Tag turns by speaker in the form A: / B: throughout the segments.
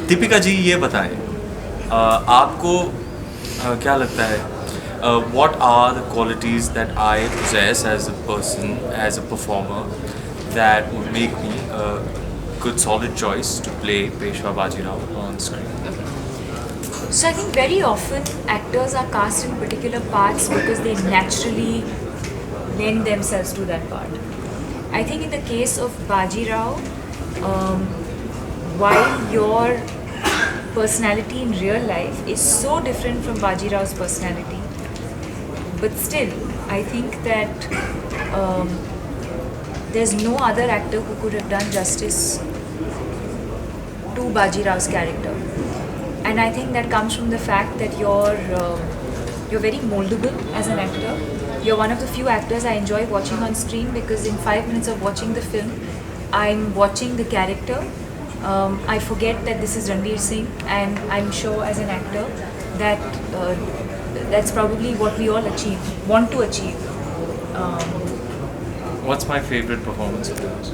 A: दीपिका जी ये बताएं, आपको क्या लगता है, what are the qualities that I possess as a person, as a performer, that would make me a good solid choice to play Peshwa Bajirao on screen?
B: So I think very often actors are cast in particular parts because they naturally lend themselves to that part. I think in the case of Bajirao, while your personality in real life is so different from Bajirao's personality, but still, I think that there's no other actor who could have done justice to Bajirao's character. And I think that comes from the fact that you're very moldable as an actor. You're one of the few actors I enjoy watching on screen because in 5 minutes of watching the film, I'm watching the character. I forget that this is Ranveer Singh, and I'm sure as an actor that that's probably what we all want to achieve.
A: What's my favorite performance of yours?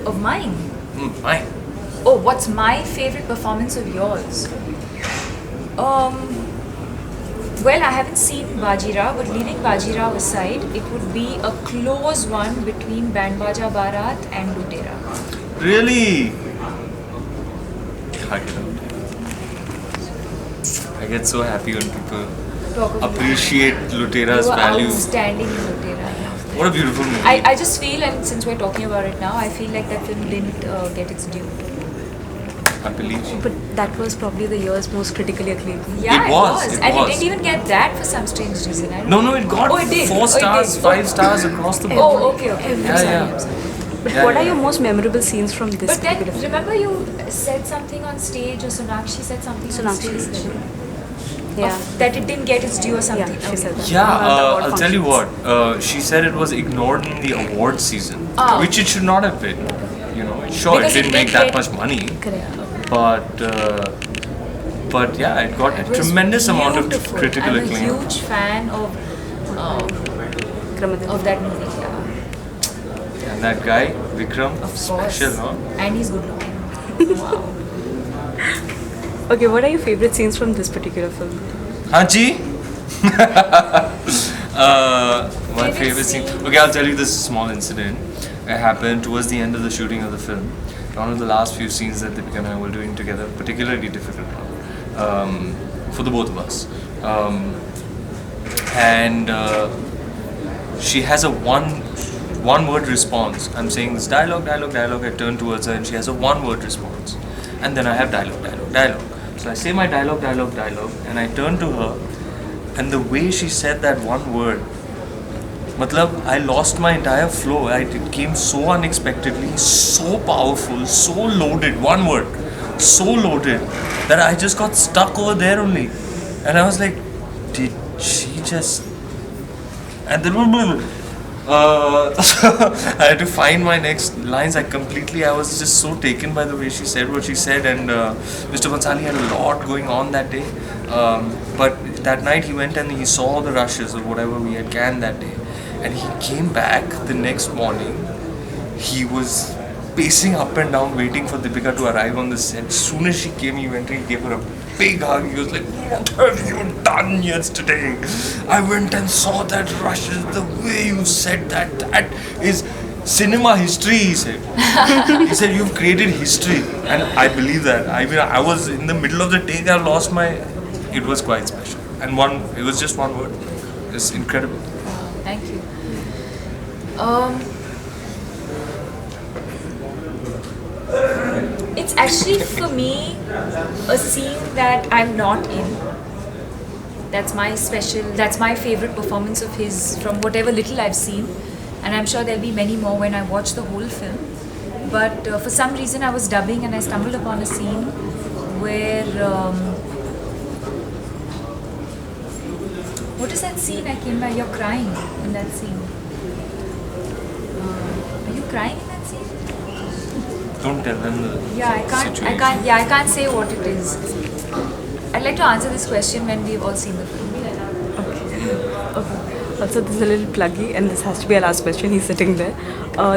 B: Of mine?
A: Mine.
B: Oh, what's my favorite performance of yours? Well, I haven't seen Bajirao, but leaving Bajirao aside, it would be a close one between Band Baja Barat and Lutera.
A: Really? I get so happy when people appreciate Lutera's value.
B: Outstanding in Lutera.
A: What a beautiful movie.
B: I just feel, and since we're talking about it now, I feel like that film didn't get its due.
A: I believe you.
C: But that was probably the year's most critically acclaimed.
B: Yeah,
A: It was.
B: and it didn't even get that for some strange reason. I don't
A: No, it got
B: Oh, it did.
A: 4 stars, 5 stars across the board.
B: Oh, okay.
A: Yeah.
C: But
A: Yeah,
C: what are
A: yeah.
C: your most memorable scenes from this
B: But then,
C: particular film?
B: remember you said something on stage, or Sonakshi said something on
C: Sonakshi
B: stage?
C: said. Yeah.
B: That it didn't get its due or something.
C: Yeah, she said that.
A: Yeah,
C: The award
A: I'll tell you
C: functions.
A: what. She said it was ignored in the award season,
B: Oh.
A: which it should not have been. You know, sure,
B: Because
A: it didn't
B: it
A: make
B: did
A: that
B: get-
A: much money,
B: Correct.
A: but yeah, it got a
B: It was
A: tremendous amount of
B: beautiful.
A: critical
B: I'm
A: acclaim.
B: a huge fan of
C: Kramadin.
B: that movie. Yeah.
A: And that guy, Vikram,
B: Of
A: special,
B: course.
A: huh?
B: And he's good looking. Wow.
C: Okay, what are your favorite scenes from this particular film?
A: Haji? My
B: Favorite
A: favorite scene.
B: scene?
A: Okay, I'll tell you this small incident. It happened towards the end of the shooting of the film. One of the last few scenes that Deepika and I were doing together, particularly difficult one, for the both of us. And she has a one word response. I'm saying this dialogue. I turn towards her and she has a one word response. And then I have dialogue. So I say my dialogue, and I turn to her, and the way she said that one word, matlab, I lost my entire flow. It came so unexpectedly, so powerful, so loaded, one word, so loaded, that I just got stuck over there only. And I was like, did she just... And then I had to find my next lines. I was just so taken by the way she said what she said, and Mr. Bansali had a lot going on that day. But that night he went and he saw the rushes of whatever we had canned that day, and he came back the next morning. He was pacing up and down waiting for Deepika to arrive on the set. As soon as she came, he went and he gave her a big hug. He was like, "What have you done yesterday? I went and saw that rushes. The way you said that is cinema history," he said. He said, "You've created history." And I believe that. I mean, I was in the middle of the take. I lost my... It was quite special. And it was just one word. It's incredible.
B: Thank you. It's actually for me a scene that I'm not in. That's my favorite performance of his from whatever little I've seen, and I'm sure there'll be many more when I watch the whole film. But for some reason I was dubbing and I stumbled upon a scene where what is that scene I came by? You're crying in that scene. Are you crying in that scene?
A: Don't tell them the situation.
B: I can't say what it is. I'd like to answer this question when we've all seen the film.
C: Okay. Also, this is a little pluggy, and this has to be our last question. He's sitting there.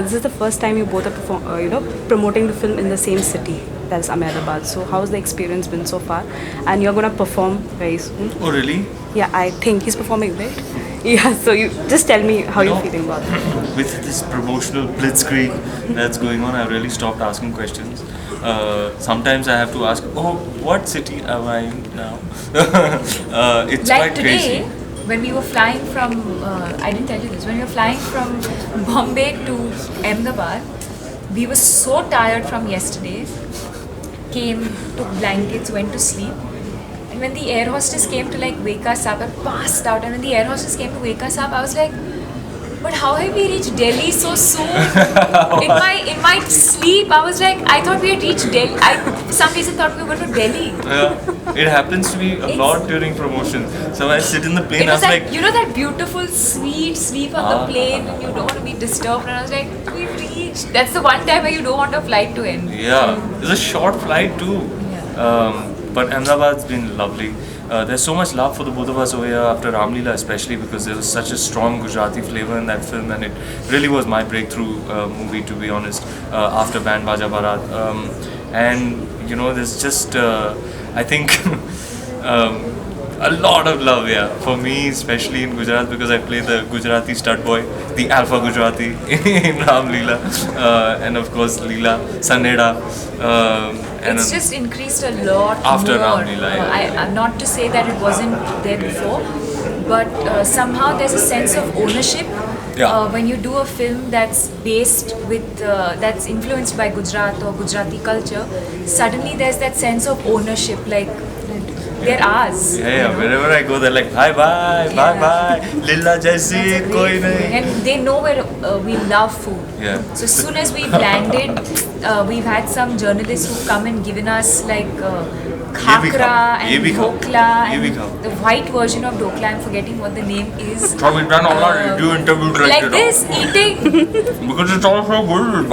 C: This is the first time you both are promoting the film in the same city. That's Ahmedabad. So, how's the experience been so far? And you're gonna perform very soon.
A: Oh, really?
C: Yeah, I think he's performing, right? Yeah. So you just tell me how you're feeling about it.
A: With this promotional blitzkrieg that's going on, I've really stopped asking questions. Sometimes I have to ask, oh, what city am I in now? It's
B: Like
A: quite
B: today,
A: crazy.
B: when we were flying from, I didn't tell you this, when we were flying from Bombay to Ahmedabad, we were so tired from yesterday, came, took blankets, went to sleep. And when the air hostess came to like wake us up, I passed out. And when the air hostess came to wake us up, I was like, but how have we reached Delhi so soon? in my sleep, I was like, I thought we had reached Delhi. I for some reason thought we were going to Delhi.
A: Yeah, it happens to me a lot during promotion. So when I sit in the plane,
B: It
A: I
B: was
A: was
B: like,
A: like,
B: you know that beautiful, sweet sleep on the plane and you don't want to be disturbed. And I was like, we've reached. That's the one time where you don't want a flight to end.
A: yeah, it's a short flight too. But Ahmedabad's been lovely. There's so much love for the both of us over here after Ramlila, especially because there was such a strong Gujarati flavor in that film, and it really was my breakthrough movie, to be honest, after Band Baja Barat. And you know, there's just, I think, a lot of love, yeah, for me, especially in Gujarat, because I play the Gujarati stud boy, the alpha Gujarati in Ramlila, and of course Leela, Saneda. And
B: It's just increased a lot
A: After
B: more.
A: Ramlila, yeah.
B: Not to say that it wasn't there before, but somehow there's a sense of ownership when you do a film that's based with that's influenced by Gujarat or Gujarati culture. Suddenly there's that sense of ownership, like they're ours.
A: Yeah, wherever I go, they're like, bye bye, bye bye, Lilla Jaisi,
B: That's a
A: koi
B: great feeling.
A: nahi.
B: And they know where we love food.
A: Yeah.
B: So as soon as we landed, we've had some journalists who've come and given us like khakra
A: Ye
B: and
A: bhi khao.
B: dhokla
A: Ye bhi
B: and
A: khao.
B: the white version of dhokla. I'm forgetting what the name is.
A: So we've done all our radio interviews
B: Like this, eating.
A: Because it's all so good.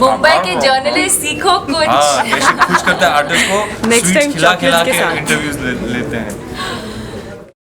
B: Mumbai के journalists सीखो कुछ.
A: हाँ, कैसे खुश करते हैं artist को
C: Next
A: sweets
C: time
A: खिला खिला
C: chocolates के
A: के
C: साथ.
A: इंटरव्यूज लेते हैं